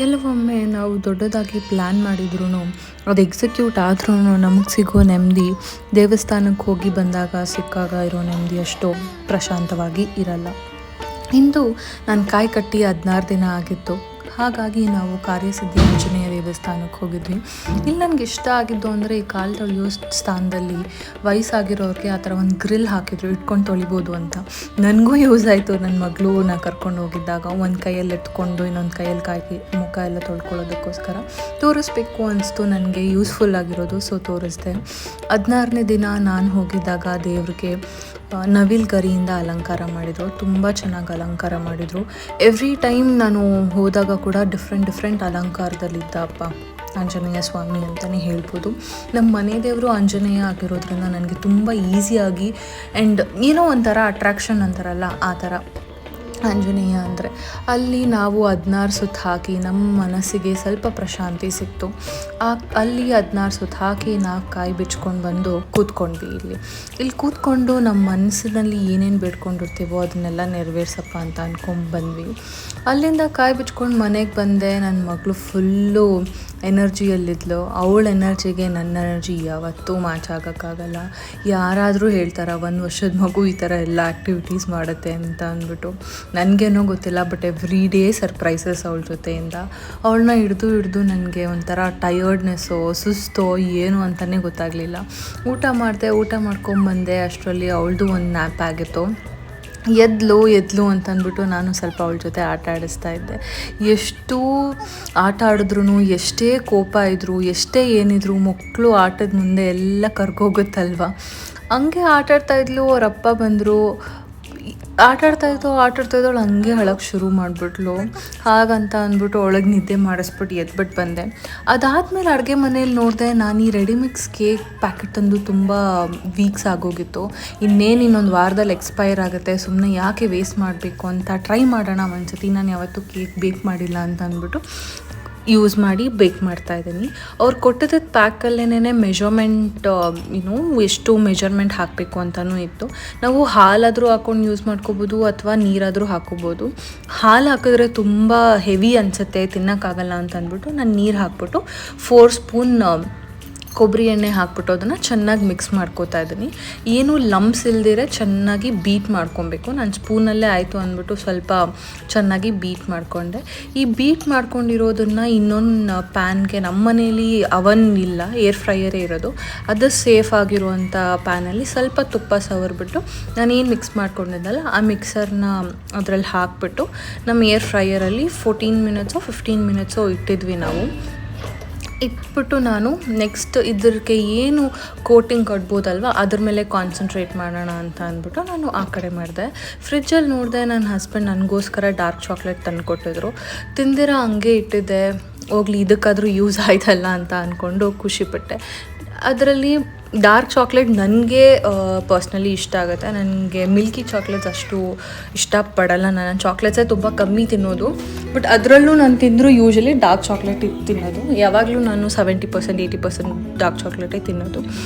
ಕೆಲವೊಮ್ಮೆ ನಾವು ದೊಡ್ಡದಾಗಿ ಪ್ಲ್ಯಾನ್ ಮಾಡಿದ್ರೂ ಅದು ಎಕ್ಸಿಕ್ಯೂಟ್ ಆದ್ರೂ ನಮಗೆ ಸಿಗೋ ನೆಮ್ಮದಿ ದೇವಸ್ಥಾನಕ್ಕೆ ಹೋಗಿ ಬಂದಾಗ ಸಿಕ್ಕಾಗ ಇರೋ ನೆಮ್ಮದಿ ಅಷ್ಟು ಪ್ರಶಾಂತವಾಗಿ ಇರಲ್ಲ. ಇಂದು ನಾನು ಕಾಯಿ ಕಟ್ಟಿ 16 ದಿನ ಆಗಿತ್ತು. ಹಾಗಾಗಿ ನಾವು ಕಾರ್ಯಸಿದ್ಧಿ ಆಂಜನೇಯ ದೇವಸ್ಥಾನಕ್ಕೆ ಹೋಗಿದ್ವಿ. ಇಲ್ಲಿ ನನಗೆ ಇಷ್ಟ ಆಗಿದ್ದು ಅಂದರೆ ಈ ಕಾಲು ತೊಳೆಯೋ ಸ್ಥಾನದಲ್ಲಿ ವಯಸ್ಸಾಗಿರೋರಿಗೆ ಆ ಥರ ಒಂದು ಗ್ರಿಲ್ ಹಾಕಿದ್ರು, ಇಟ್ಕೊಂಡು ತೊಳಿಬೋದು ಅಂತ. ನನಗೂ ಯೂಸ್ ಆಯಿತು. ನನ್ನ ಮಗಳನ್ನ ಕರ್ಕೊಂಡು ಹೋಗಿದ್ದಾಗ ಒಂದು ಕೈಯಲ್ಲಿ ಎತ್ಕೊಂಡು ಇನ್ನೊಂದು ಕೈಯಲ್ಲಿ ಕಾಯಿ ಮುಖ ಎಲ್ಲ ತೊಳ್ಕೊಳ್ಳೋದಕ್ಕೋಸ್ಕರ ತೋರಿಸ್ಬೇಕು ಅನಿಸ್ತು. ನನಗೆ ಯೂಸ್ಫುಲ್ ಆಗಿರೋದು, ಸೊ ತೋರಿಸ್ದೆ. 16ನೇ ದಿನ ನಾನು ಹೋಗಿದ್ದಾಗ ದೇವ್ರಿಗೆ ನವಿಲು ಗರಿಯಿಂದ ಅಲಂಕಾರ ಮಾಡಿದರು. ತುಂಬ ಚೆನ್ನಾಗಿ ಅಲಂಕಾರ ಮಾಡಿದರು. ಎವ್ರಿ ಟೈಮ್ ನಾನು ಹೋದಾಗ ಕೂಡ ಡಿಫ್ರೆಂಟ್ ಅಲಂಕಾರದಲ್ಲಿದ್ದಪ್ಪ ಆಂಜನೇಯ ಸ್ವಾಮಿ ಅಂತಲೇ ಹೇಳ್ಬೋದು. ನಮ್ಮ ಮನೆ ದೇವರು ಆಂಜನೇಯ ಆಗಿರೋದ್ರಿಂದ ನನಗೆ ತುಂಬ ಈಸಿಯಾಗಿ ಆ್ಯಂಡ್ ಏನೋ ಒಂಥರ ಅಟ್ರಾಕ್ಷನ್ ಅಂತಾರಲ್ಲ ಆ ಥರ ಆಂಜನೇಯ ಅಂದರೆ. ಅಲ್ಲಿ ನಾವು 16 ಸುತ್ತು ಹಾಕಿ ನಮ್ಮ ಮನಸ್ಸಿಗೆ ಸ್ವಲ್ಪ ಪ್ರಶಾಂತಿ ಸಿಕ್ತು. ಅಲ್ಲಿ 16 ಸುತ್ತು ಹಾಕಿ 4 ಕಾಯಿ ಬಿಚ್ಕೊಂಡು ಬಂದು ಕೂತ್ಕೊಂಡ್ವಿ. ಇಲ್ಲಿ ಕೂತ್ಕೊಂಡು ನಮ್ಮ ಮನಸ್ಸಿನಲ್ಲಿ ಏನೇನು ಬೇಡ್ಕೊಂಡಿರ್ತೀವೋ ಅದನ್ನೆಲ್ಲ ನೆರವೇರ್ಸಪ್ಪ ಅಂತ ಬಂದ್ವಿ. ಅಲ್ಲಿಂದ ಕಾಯಿ ಬಿಚ್ಕೊಂಡು ಮನೆಗೆ ಬಂದೆ. ನನ್ನ ಮಗಳು ಫುಲ್ಲು ಎನರ್ಜಿಯಲ್ಲಿದ್ಲು. ಅವಳ ಎನರ್ಜಿಗೆ ನನ್ನ ಎನರ್ಜಿ ಯಾವತ್ತೂ ಮ್ಯಾಚ್ ಆಗೋಕ್ಕಾಗಲ್ಲ. ಯಾರಾದರೂ ಹೇಳ್ತಾರೆ 1 ವರ್ಷದ ಮಗು ಈ ಥರ ಎಲ್ಲ ಆ್ಯಕ್ಟಿವಿಟೀಸ್ ಮಾಡುತ್ತೆ ಅಂತ ಅಂದ್ಬಿಟ್ಟು. ನನಗೇನೋ ಗೊತ್ತಿಲ್ಲ, ಬಟ್ ಎವ್ರಿ ಡೇ ಸರ್ಪ್ರೈಸಸ್ ಅವಳ ಜೊತೆಯಿಂದ. ಅವಳನ್ನ ಹಿಡ್ದು ನನಗೆ ಒಂಥರ ಟಯರ್ಡ್ನೆಸ್ಸೋ ಸುಸ್ತೋ ಏನು ಅಂತಲೇ ಗೊತ್ತಾಗಲಿಲ್ಲ. ಊಟ ಮಾಡ್ಕೊಂಬಂದೆ. ಅಷ್ಟರಲ್ಲಿ ಅವಳದು ಒಂದು ನ್ಯಾಪ್ ಆಗಿತ್ತು. ಎದ್ಲು ಅಂತಂದ್ಬಿಟ್ಟು ನಾನು ಸ್ವಲ್ಪ ಅವಳ ಜೊತೆ ಆಟ ಆಡಿಸ್ತಾ ಇದ್ದೆ. ಎಷ್ಟು ಆಟ ಆಡಿದ್ರೂ, ಎಷ್ಟೇ ಕೋಪ ಇದ್ದರೂ, ಎಷ್ಟೇ ಏನಿದ್ರು ಮಕ್ಕಳು ಆಟದ ಮುಂದೆ ಎಲ್ಲ ಕರ್ಗೋಗುತ್ತಲ್ವ. ಹಂಗೆ ಆಟಾಡ್ತಾಯಿದ್ಲು. ಅವರಪ್ಪ ಬಂದರು. ಆಟಾಡ್ತಾಯಿದ್ದವಳು ಹಂಗೆ ಅಳಕ್ಕೆ ಶುರು ಮಾಡಿಬಿಟ್ಲು. ಹಾಗಂತ ಅಂದ್ಬಿಟ್ಟು ಒಳಗೆ ನಿದ್ದೆ ಮಾಡಿಸ್ಬಿಟ್ಟು ಎದ್ಬಿಟ್ಟು ಬಂದೆ. ಅದಾದಮೇಲೆ ಅಡುಗೆ ಮನೇಲಿ ನೋಡಿದೆ. ನಾನು ಈ ರೆಡಿಮಿಕ್ಸ್ ಕೇಕ್ ಪ್ಯಾಕೆಟ್ ತಂದು ತುಂಬ ವೀಕ್ಸ್ ಆಗೋಗಿತ್ತು. ಇನ್ನೊಂದು ವಾರದಲ್ಲಿ ಎಕ್ಸ್ಪೈರ್ ಆಗುತ್ತೆ, ಸುಮ್ಮನೆ ಯಾಕೆ ವೇಸ್ಟ್ ಮಾಡಬೇಕು ಅಂತ ಟ್ರೈ ಮಾಡೋಣ ಒಂದ್ಸತಿ. ನಾನು ಯಾವತ್ತೂ ಕೇಕ್ ಬೇಕ್ ಮಾಡಿಲ್ಲ ಅಂತ ಅಂದ್ಬಿಟ್ಟು ಯೂಸ್ ಮಾಡಿ ಬೇಕ್ ಮಾಡ್ತಾಯಿದ್ದೀನಿ. ಅವ್ರು ಕೊಟ್ಟಿದ್ದ ಪ್ಯಾಕಲ್ಲೇ ಮೆಜರ್ಮೆಂಟ್ ಎಷ್ಟು ಮೆಜರ್ಮೆಂಟ್ ಹಾಕಬೇಕು ಅಂತಲೂ ಇತ್ತು. ನಾವು ಹಾಲಾದರೂ ಹಾಕ್ಕೊಂಡು ಯೂಸ್ ಮಾಡ್ಕೋಬೋದು ಅಥವಾ ನೀರಾದರೂ ಹಾಕೋಬೋದು. ಹಾಲು ಹಾಕಿದ್ರೆ ತುಂಬ ಹೆವಿ ಅನಿಸುತ್ತೆ, ತಿನ್ನೋಕ್ಕಾಗಲ್ಲ ಅಂತ ಅಂದ್ಬಿಟ್ಟು ನಾನು ನೀರು ಹಾಕ್ಬಿಟ್ಟು 4 ಸ್ಪೂನ್ ಕೊಬ್ಬರಿ ಎಣ್ಣೆ ಹಾಕ್ಬಿಟ್ಟು ಅದನ್ನು ಚೆನ್ನಾಗಿ ಮಿಕ್ಸ್ ಮಾಡ್ಕೋತಾ ಇದ್ದೀನಿ. ಏನು ಲಂಪ್ಸ್ ಇಲ್ದಿರೆ ಚೆನ್ನಾಗಿ ಬೀಟ್ ಮಾಡ್ಕೊಬೇಕು. ನಾನು ಸ್ಪೂನಲ್ಲೇ ಆಯಿತು ಅಂದ್ಬಿಟ್ಟು ಸ್ವಲ್ಪ ಚೆನ್ನಾಗಿ ಬೀಟ್ ಮಾಡಿಕೊಂಡೆ. ಈ ಬೀಟ್ ಮಾಡ್ಕೊಂಡಿರೋದನ್ನು ಇನ್ನೊಂದು ಪ್ಯಾನ್ಗೆ, ನಮ್ಮ ಮನೇಲಿ ಅವನ್ ಇಲ್ಲ, ಏರ್ ಫ್ರೈಯರೇ ಇರೋದು, ಅದು ಸೇಫ್ ಆಗಿರುವಂಥ ಪ್ಯಾನಲ್ಲಿ ಸ್ವಲ್ಪ ತುಪ್ಪ ಸವರ್ಬಿಟ್ಟು ನಾನೇನು ಮಿಕ್ಸ್ ಮಾಡ್ಕೊಂಡಿದ್ದಲ್ಲ ಆ ಮಿಕ್ಸರ್ನ ಅದರಲ್ಲಿ ಹಾಕ್ಬಿಟ್ಟು ನಮ್ಮ ಏರ್ ಫ್ರೈಯರಲ್ಲಿ 14 ಮಿನಿಟ್ಸೋ 15 ಮಿನಿಟ್ಸೋ ಇಟ್ಟಿದ್ವಿ ನಾವು. ಇಟ್ಬಿಟ್ಟು ನಾನು ನೆಕ್ಸ್ಟ್ ಇದಕ್ಕೆ ಏನು ಕೋಟಿಂಗ್ ಕಟ್ಬೋದಲ್ವ ಅದ್ರ ಮೇಲೆ ಕಾನ್ಸಂಟ್ರೇಟ್ ಮಾಡೋಣ ಅಂತ ಅಂದ್ಬಿಟ್ಟು ನಾನು ಆ ಕಡೆ ಮಾಡಿದೆ. ಫ್ರಿಜ್ಜಲ್ಲಿ ನೋಡಿದೆ, ನನ್ನ ಹಸ್ಬೆಂಡ್ ನನಗೋಸ್ಕರ ಡಾರ್ಕ್ ಚಾಕ್ಲೇಟ್ ತಂದು ಕೊಟ್ಟಿದ್ರು. ತಿಂದಿರೋ ಹಂಗೆ ಇಟ್ಟಿದ್ದೆ. ಹೋಗ್ಲಿ ಇದಕ್ಕಾದರೂ ಯೂಸ್ ಆಯ್ತಲ್ಲ ಅಂತ ಅಂದ್ಕೊಂಡು ಖುಷಿಪಟ್ಟೆ. ಅದರಲ್ಲಿ ಡಾರ್ಕ್ ಚಾಕ್ಲೇಟ್ ನನಗೆ ಪರ್ಸ್ನಲಿ ಇಷ್ಟ ಆಗುತ್ತೆ. ನನಗೆ ಮಿಲ್ಕಿ ಚಾಕ್ಲೇಟ್ಸ್ ಅಷ್ಟು ಇಷ್ಟಪಡಲ್ಲ. ನಾನು ಚಾಕ್ಲೇಟ್ಸೇ ತುಂಬ ಕಮ್ಮಿ ತಿನ್ನೋದು. ಬಟ್ ಅದರಲ್ಲೂ ನಾನು ತಿಂದರೂ ಯೂಶಲಿ ಡಾರ್ಕ್ ಚಾಕ್ಲೇಟ್ ತಿನ್ನೋದು. ಯಾವಾಗಲೂ ನಾನು 70% 80% ಡಾರ್ಕ್ ಚಾಕ್ಲೇಟೇ ತಿನ್ನೋದು.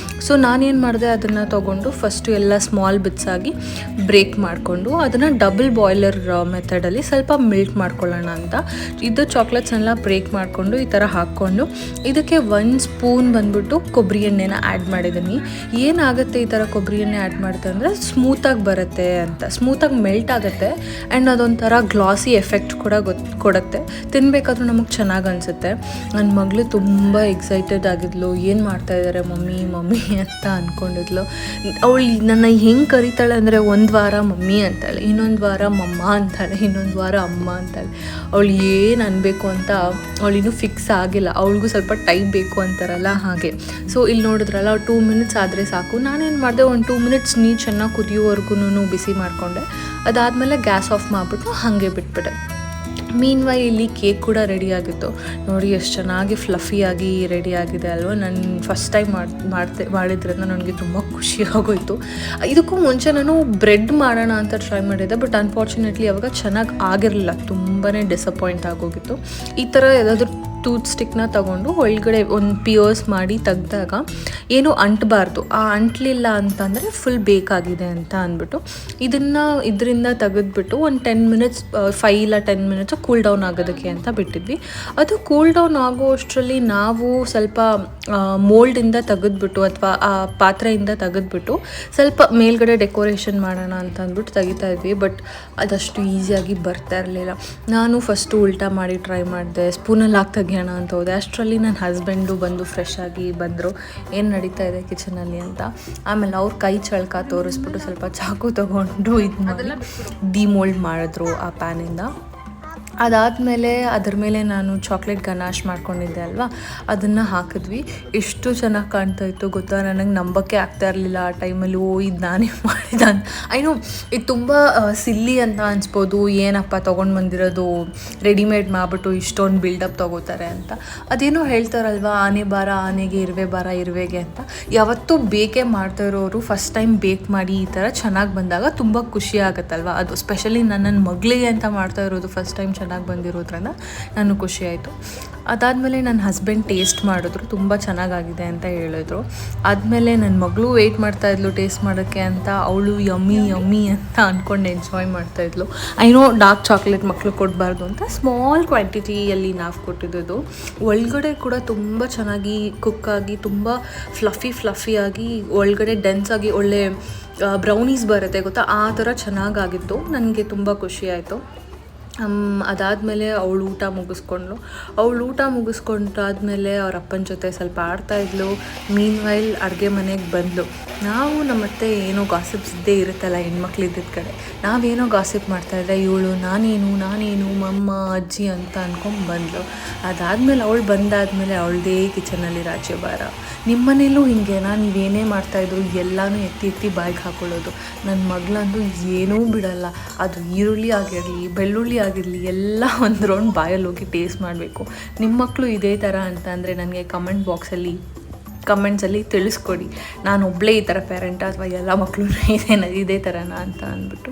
ಸೊ ನಾನೇನು ಮಾಡಿದೆ, ಅದನ್ನು ತೊಗೊಂಡು ಫಸ್ಟು ಎಲ್ಲ ಸ್ಮಾಲ್ ಬಿಟ್ಸ್ ಆಗಿ ಬ್ರೇಕ್ ಮಾಡಿಕೊಂಡು ಅದನ್ನು ಡಬಲ್ ಬಾಯ್ಲರ್ ಮೆಥಡಲ್ಲಿ ಸ್ವಲ್ಪ ಮೆಲ್ಟ್ ಮಾಡ್ಕೊಳ್ಳೋಣ ಅಂತ ಇದು ಚಾಕ್ಲೇಟ್ಸನ್ನೆಲ್ಲ ಬ್ರೇಕ್ ಮಾಡಿಕೊಂಡು ಈ ಥರ ಹಾಕ್ಕೊಂಡು ಇದಕ್ಕೆ 1 ಸ್ಪೂನ್ ಬಂದ್ಬಿಟ್ಟು ಕೊಬ್ಬರಿ ಎಣ್ಣೆನ ಆ್ಯಡ್ ಮಾಡಿದ್ದೀನಿ. ಏನಾಗುತ್ತೆ ಈ ಥರ ಕೊಬ್ಬರಿ ಎಣ್ಣೆ ಆ್ಯಡ್ ಮಾಡ್ತೆ ಅಂದರೆ ಸ್ಮೂತಾಗಿ ಬರುತ್ತೆ ಅಂತ, ಸ್ಮೂತಾಗಿ ಮೆಲ್ಟ್ ಆಗುತ್ತೆ ಆ್ಯಂಡ್ ಅದೊಂಥರ ಗ್ಲಾಸಿ ಎಫೆಕ್ಟ್ ಕೂಡ ಕೊಡುತ್ತೆ. ತಿನ್ನಬೇಕಾದ್ರೂ ನಮಗೆ ಚೆನ್ನಾಗಿ ಅನಿಸುತ್ತೆ. ನನ್ನ ಮಗಳು ತುಂಬ ಎಕ್ಸೈಟೆಡ್ ಆಗಿದ್ಲು. ಏನು ಮಾಡ್ತಾಯಿದ್ದಾರೆ ಮಮ್ಮಿ ಅಂತ ಅಂದ್ಕೊಂಡಿದ್ಲು. ಅವಳು ನನ್ನ ಹೆಂಗೆ ಕರೀತಾಳೆ ಅಂದರೆ ಒಂದು ವಾರ ಮಮ್ಮಿ ಅಂತಾಳೆ, ಇನ್ನೊಂದು ವಾರ ಮಮ್ಮ ಅಂತಾಳೆ, ಇನ್ನೊಂದು ವಾರ ಅಮ್ಮ ಅಂತಾಳೆ. ಅವಳು ಏನು ಅನ್ಬೇಕು ಅಂತ ಅವಳಿನ್ನೂ ಫಿಕ್ಸ್ ಆಗಿಲ್ಲ. ಅವಳಿಗೂ ಸ್ವಲ್ಪ ಟೈಮ್ ಬೇಕು ಅಂತಾರಲ್ಲ ಹಾಗೆ. ಸೊ ಇಲ್ಲಿ ನೋಡಿದ್ರಲ್ಲ 2 ಮಿನಿಟ್ಸ್ ಆದರೆ ಸಾಕು. ನಾನೇನು ಮಾಡಿದೆ, ಒಂದು 2 ಮಿನಿಟ್ಸ್ ನೀರು ಚೆನ್ನಾಗಿ ಕುದಿಯೋವರೆಗೂ ಬಿಸಿ ಮಾಡಿಕೊಂಡೆ. ಅದಾದಮೇಲೆ ಗ್ಯಾಸ್ ಆಫ್ ಮಾಡಿಬಿಟ್ಟು ಹಾಗೆ ಬಿಟ್ಬಿಟ್ಟೆ. ಮೀನ್ವೈಲ್ ಇಲ್ಲಿ ಕೇಕ್ ಕೂಡ ರೆಡಿಯಾಗಿತ್ತು. ನೋಡಿ ಎಷ್ಟು ಚೆನ್ನಾಗಿ ಫ್ಲಫಿಯಾಗಿ ರೆಡಿಯಾಗಿದೆ ಅಲ್ವ. ನಾನು ಫಸ್ಟ್ ಟೈಮ್ ಮಾಡಿದ್ರಿಂದ ನನಗೆ ತುಂಬ ಖುಷಿ ಆಗೋಯಿತು. ಇದಕ್ಕೂ ಮುಂಚೆ ನಾನು ಬ್ರೆಡ್ ಮಾಡೋಣ ಅಂತ ಟ್ರೈ ಮಾಡಿದ್ದೆ, ಬಟ್ ಅನ್ಫಾರ್ಚುನೇಟ್ಲಿ ಅವಾಗ ಚೆನ್ನಾಗಿ ಆಗಿರಲಿಲ್ಲ. ತುಂಬಾ ಡಿಸಪಾಯಿಂಟ್ ಆಗೋಗಿತ್ತು. ಈ ಥರ ಯಾವುದಾದ್ರೂ ಟೂತ್ ಸ್ಟಿಕ್ನ ತಗೊಂಡು ಒಳಗಡೆ ಒಂದು ಪಿಯರ್ಸ್ ಮಾಡಿ ತೆಗ್ದಾಗ ಏನು ಅಂಟಬಾರ್ದು. ಆ ಅಂಟಲಿಲ್ಲ ಅಂತಂದರೆ ಫುಲ್ ಬೇಕಾಗಿದೆ ಅಂತ ಅಂದ್ಬಿಟ್ಟು ಇದರಿಂದ ತೆಗೆದ್ಬಿಟ್ಟು ಒಂದು 10 ಮಿನಿಟ್ಸ್ 5 ಇಲ್ಲ 10 ಮಿನಿಟ್ಸ್ ಕೂಲ್ ಡೌನ್ ಆಗೋದಕ್ಕೆ ಅಂತ ಬಿಟ್ಟಿದ್ವಿ. ಅದು ಕೂಲ್ ಡೌನ್ ಆಗೋ ಅಷ್ಟರಲ್ಲಿ ನಾವು ಸ್ವಲ್ಪ ಮೋಲ್ಡಿಂದ ತೆಗೆದ್ಬಿಟ್ಟು ಅಥವಾ ಆ ಪಾತ್ರೆಯಿಂದ ತೆಗೆದ್ಬಿಟ್ಟು ಸ್ವಲ್ಪ ಮೇಲ್ಗಡೆ ಡೆಕೋರೇಷನ್ ಮಾಡೋಣ ಅಂತ ಅಂದ್ಬಿಟ್ಟು ತೆಗಿತಾ ಇದ್ವಿ. ಬಟ್ ಅದಷ್ಟು ಈಸಿಯಾಗಿ ಬರ್ತಾ ಇರಲಿಲ್ಲ. ನಾನು ಫಸ್ಟು ಉಲ್ಟಾ ಮಾಡಿ ಟ್ರೈ ಮಾಡಿದೆ, ಸ್ಪೂನಲ್ಲಿ ಹಾಕಿ ತೆಗಿಯೋಣ ಅಂತ ಹೋದೆ. ಅಷ್ಟರಲ್ಲಿ ನನ್ನ ಹಸ್ಬೆಂಡು ಬಂದು ಫ್ರೆಶ್ ಆಗಿ ಬಂದರು, ಏನು ನಡೀತಾ ಇದೆ ಕಿಚನಲ್ಲಿ ಅಂತ. ಆಮೇಲೆ ಅವ್ರ ಕೈ ಚಳಕ ತೋರಿಸ್ಬಿಟ್ಟು ಸ್ವಲ್ಪ ಚಾಕು ತೊಗೊಂಡು ಇದು ಮಾಡಿ ಡಿಮೋಲ್ಡ್ ಮಾಡಿದ್ರು ಆ ಪ್ಯಾನಿಂದ. ಅದಾದಮೇಲೆ ಅದ್ರ ಮೇಲೆ ನಾನು ಚಾಕ್ಲೇಟ್ ಗನಾಶ್ ಮಾಡ್ಕೊಂಡಿದ್ದೆ ಅಲ್ವಾ, ಅದನ್ನು ಹಾಕಿದ್ವಿ. ಎಷ್ಟು ಚೆನ್ನಾಗಿ ಕಾಣ್ತಾ ಇತ್ತು ಗೊತ್ತಾ. ನನಗೆ ನಂಬಕ್ಕೆ ಆಗ್ತಾ ಇರಲಿಲ್ಲ ಆ ಟೈಮಲ್ಲಿ, ಇದು ನಾನೇ ಮಾಡಿದ ಅಂತ. ಐನೋ ಇದು ತುಂಬ ಸಿಲ್ಲಿ ಅಂತ ಅನಿಸ್ಬೋದು, ಏನಪ್ಪ ತೊಗೊಂಡು ಬಂದಿರೋದು ರೆಡಿಮೇಡ್ ಮಾಡಿಬಿಟ್ಟು ಇಷ್ಟೊಂದು ಬಿಲ್ಡಪ್ ತೊಗೋತಾರೆ ಅಂತ. ಅದೇನೋ ಹೇಳ್ತಾರಲ್ವ, ಆನೆ ಬಾರ ಆನೆಗೆ, ಇರುವೆ ಬಾರ ಇರುವೆಗೆ ಅಂತ. ಯಾವತ್ತೂ ಬೇಕೇ ಮಾಡ್ತಾ ಇರೋರು ಫಸ್ಟ್ ಟೈಮ್ ಬೇಕ್ ಮಾಡಿ ಈ ಥರ ಚೆನ್ನಾಗಿ ಬಂದಾಗ ತುಂಬ ಖುಷಿ ಆಗುತ್ತಲ್ವ. ಅದು ಸ್ಪೆಷಲಿ ನನ್ನ ಮಗಳಿಗೆ ಅಂತ ಮಾಡ್ತಾ ಇರೋದು ಫಸ್ಟ್ ಟೈಮ್ ಚೆನ್ನಾಗಿ ಬಂದಿರೋದ್ರಿಂದ ನನಗೆ ಖುಷಿ ಆಯಿತು. ಅದಾದಮೇಲೆ ನನ್ನ ಹಸ್ಬೆಂಡ್ ಟೇಸ್ಟ್ ಮಾಡಿದ್ರು, ತುಂಬ ಚೆನ್ನಾಗಾಗಿದೆ ಅಂತ ಹೇಳಿದ್ರು. ಆದಮೇಲೆ ನನ್ನ ಮಗಳು ವೆಯ್ಟ್ ಮಾಡ್ತಾಯಿದ್ಲು ಟೇಸ್ಟ್ ಮಾಡೋಕ್ಕೆ ಅಂತ. ಅವಳು ಯಮ್ಮಿ ಯಮ್ಮಿ ಅಂತ ಅಂದ್ಕೊಂಡು ಎಂಜಾಯ್ ಮಾಡ್ತಾಯಿದ್ಲು. ಐನೋ ಡಾರ್ಕ್ ಚಾಕ್ಲೇಟ್ ಮಕ್ಕಳು ಕೊಡಬಾರ್ದು ಅಂತ ಸ್ಮಾಲ್ ಕ್ವಾಂಟಿಟಿಯಲ್ಲಿ ನಾವು ಕೊಟ್ಟಿದ್ದು. ಒಳಗಡೆ ಕೂಡ ತುಂಬ ಚೆನ್ನಾಗಿ ಕುಕ್ಕಾಗಿ, ತುಂಬ ಫ್ಲಫಿಯಾಗಿ, ಒಳಗಡೆ ಡೆನ್ಸಾಗಿ ಒಳ್ಳೆ ಬ್ರೌನೀಸ್ ಬರುತ್ತೆ ಗೊತ್ತಾ, ಆ ಥರ ಚೆನ್ನಾಗಾಗಿತ್ತು. ನನಗೆ ತುಂಬ ಖುಷಿ ಆಯಿತು. ಅದಾದಮೇಲೆ ಅವಳು ಊಟ ಮುಗಿಸ್ಕೊಂಡಾದ್ಮೇಲೆ ಅವ್ರ ಅಪ್ಪನ ಜೊತೆ ಸ್ವಲ್ಪ ಆಡ್ತಾಯಿದ್ಲು. ಮೀನ್ ವೈಲ್ ಅಡುಗೆ ಮನೆಗೆ ಬಂದಳು. ನಾವು ನಮ್ಮತ್ತೆ ಏನೋ ಗಾಸಿಪ್ಸ್ ಇದ್ದೇ ಇರುತ್ತಲ್ಲ ಹೆಣ್ಮಕ್ಳಿದ್ದ ಕಡೆ, ನಾವೇನೋ ಗಾಸಿಪ್ ಮಾಡ್ತಾಯಿದ್ರೆ ಇವಳು ನಾನೇನು ಮಮ್ಮ ಅಜ್ಜಿ ಅಂತ ಅಂದ್ಕೊಂಡು ಬಂದಳು. ಅದಾದಮೇಲೆ ಅವಳು ಬಂದಾದಮೇಲೆ ಅವಳದೇ ಕಿಚನಲ್ಲಿ ರಾಜ್ಯಭಾರ. ನಿಮ್ಮ ಮನೇಲೂ ಹಿಂಗೇನಾ? ನೀವೇನೇ ಮಾಡ್ತಾಯಿದ್ರು ಎಲ್ಲನೂ ಎತ್ತಿ ಬಾಯಿಗೆ ಹಾಕೊಳ್ಳೋದು. ನನ್ನ ಮಗಳಂತೂ ಏನೂ ಬಿಡಲ್ಲ, ಅದು ಈರುಳ್ಳಿ ಆಗಿರಲಿ ಬೆಳ್ಳುಳ್ಳಿ ಆಗಿರಲಿ ಎಲ್ಲ ಒಂದು ರೌಂಡ್ ಬಾಯಲ್ಲಿ ಹೋಗಿ ಟೇಸ್ಟ್ ಮಾಡಬೇಕು. ನಿಮ್ಮ ಮಕ್ಕಳು ಇದೇ ಥರ ಅಂತ ಅಂದರೆ ನನಗೆ ಕಮೆಂಟ್ಸಲ್ಲಿ ತಿಳಿಸ್ಕೊಡಿ. ನಾನು ಒಬ್ಬಳೇ ಈ ಥರ ಪೇರೆಂಟ ಅಥವಾ ಎಲ್ಲ ಮಕ್ಕಳು ಇದೇ ಥರನಾ ಅಂತ ಅಂದ್ಬಿಟ್ಟು.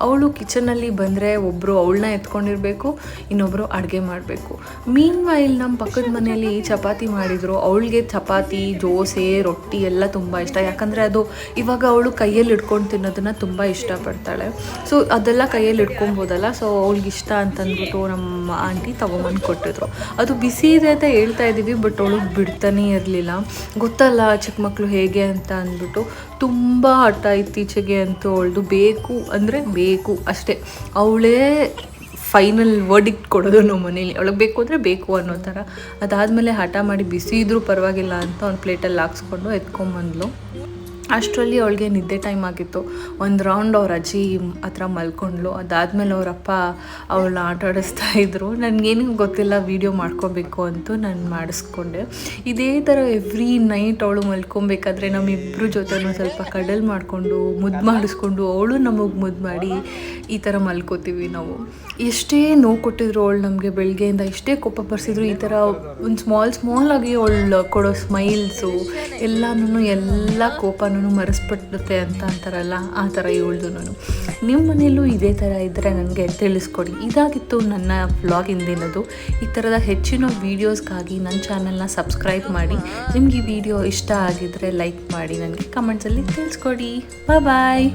ಅವಳು ಕಿಚನಲ್ಲಿ ಬಂದರೆ ಒಬ್ಬರು ಅವಳನ್ನ ಎತ್ಕೊಂಡಿರಬೇಕು, ಇನ್ನೊಬ್ಬರು ಅಡುಗೆ ಮಾಡಬೇಕು. ಮೀನ್ ವೈಲ್ ನಮ್ಮ ಪಕ್ಕದ ಮನೆಯಲ್ಲಿ ಚಪಾತಿ ಮಾಡಿದರು. ಅವಳಿಗೆ ಚಪಾತಿ, ದೋಸೆ, ರೊಟ್ಟಿ ಎಲ್ಲ ತುಂಬ ಇಷ್ಟ. ಯಾಕಂದರೆ ಅದು ಇವಾಗ ಅವಳು ಕೈಯಲ್ಲಿ ಇಟ್ಕೊಂಡು ತಿನ್ನೋದನ್ನು ತುಂಬ ಇಷ್ಟಪಡ್ತಾಳೆ. ಸೊ ಅದೆಲ್ಲ ಕೈಯಲ್ಲಿ ಇಟ್ಕೊಬೋದಲ್ಲ, ಸೊ ಅವಳಿಗೆ ಇಷ್ಟ ಅಂತಂದ್ಬಿಟ್ಟು ನಮ್ಮ ಆಂಟಿ ತೊಗೊಂಬಂದು ಕೊಟ್ಟಿದ್ರು. ಅದು ಬಿಸಿ ಇದೆ ಅಂತ ಹೇಳ್ತಾ ಇದ್ದೀವಿ, ಬಟ್ ಅವಳಿಗೆ ಬಿಡ್ತಾನೇ ಇರಲಿಲ್ಲ. ಗೊತ್ತಲ್ಲ ಚಿಕ್ಕ ಮಕ್ಕಳು ಹೇಗೆ ಅಂತ ಅಂದ್ಬಿಟ್ಟು ತುಂಬ ಹಠ. ಇತ್ತೀಚೆಗೆ ಅಂತೂ ಅವಳದು ಬೇಕು ಅಂದರೆ ಬೇಕು ಅಷ್ಟೇ. ಅವಳೇ ಫೈನಲ್ ವರ್ಡಿಕ್ಟ್ ಕೊಡೋದು ನಮ್ಮ ಮನೇಲಿ. ಅವಳಿಗೆ ಬೇಕು ಅಂದರೆ ಬೇಕು ಅನ್ನೋ ಥರ. ಅದಾದಮೇಲೆ ಹಠ ಮಾಡಿ ಬಿಸಿ ಇದ್ರೂ ಪರವಾಗಿಲ್ಲ ಅಂತ ಒಂದು ಪ್ಲೇಟಲ್ಲಿ ಹಾಕ್ಸ್ಕೊಂಡು ಎತ್ಕೊಂಬಂದ್ಲು. ಅಷ್ಟರಲ್ಲಿ ಅವಳಿಗೆ ನಿದ್ದೆ ಟೈಮ್ ಆಗಿತ್ತು. ಒಂದು ರೌಂಡ್ ಅವ್ರ ಅಜ್ಜಿ ಹತ್ರ ಮಲ್ಕೊಂಡ್ಲು. ಅದಾದಮೇಲೆ ಅವರಪ್ಪ ಅವಳನ್ನ ಆಟ ಆಡಿಸ್ತಾ ಇದ್ರು. ನನಗೇನು ಗೊತ್ತಿಲ್ಲ, ವೀಡಿಯೋ ಮಾಡ್ಕೋಬೇಕು ಅಂತೂ ನಾನು ಮಾಡಿಸ್ಕೊಂಡೆ. ಇದೇ ಥರ ಎವ್ರಿ ನೈಟ್ ಅವಳು ಮಲ್ಕೊಬೇಕಾದ್ರೆ ನಮ್ಮಿಬ್ಬರು ಜೊತೆನೂ ಸ್ವಲ್ಪ ಕಡಲ್ ಮಾಡಿಕೊಂಡು ಮುದ್ದು ಮಾಡಿಸ್ಕೊಂಡು ಅವಳು ನಮಗೆ ಮುದ್ದು ಮಾಡಿ ಈ ಥರ ಮಲ್ಕೋತೀವಿ ನಾವು. ಎಷ್ಟೇ ನೋವು ಕೊಟ್ಟಿದ್ರು ಅವಳು ನಮಗೆ, ಬೆಳಗ್ಗೆಯಿಂದ ಎಷ್ಟೇ ಕೋಪ ಬರ್ಸಿದ್ರು ಈ ಥರ ಒಂದು ಸ್ಮಾಲಾಗಿ ಅವಳು ಕೊಡೋ ಸ್ಮೈಲ್ಸು ಎಲ್ಲ ಕೋಪನೂ ಮರೆಸ್ಬಿಡುತ್ತೆ ಅಂತ ಅಂತಾರಲ್ಲ, ಆ ಥರ ಇವಳ್ದು. ನಿಮ್ಮ ಮನೆಯಲ್ಲೂ ಇದೇ ಥರ ಇದ್ದರೆ ನನಗೆ ತಿಳಿಸ್ಕೊಡಿ. ಇದಾಗಿತ್ತು ನನ್ನ ವ್ಲಾಗ್ ಇಂದಿನದು. ಈ ಥರದ ಹೆಚ್ಚಿನ ವೀಡಿಯೋಸ್ಗಾಗಿ ನನ್ನ ಚಾನಲ್ನ ಸಬ್ಸ್ಕ್ರೈಬ್ ಮಾಡಿ. ನಿಮಗೆ ಈ ವಿಡಿಯೋ ಇಷ್ಟ ಆಗಿದ್ದರೆ ಲೈಕ್ ಮಾಡಿ, ನನಗೆ ಕಮೆಂಟ್ಸಲ್ಲಿ ತಿಳಿಸ್ಕೊಡಿ. ಬಾಯ್.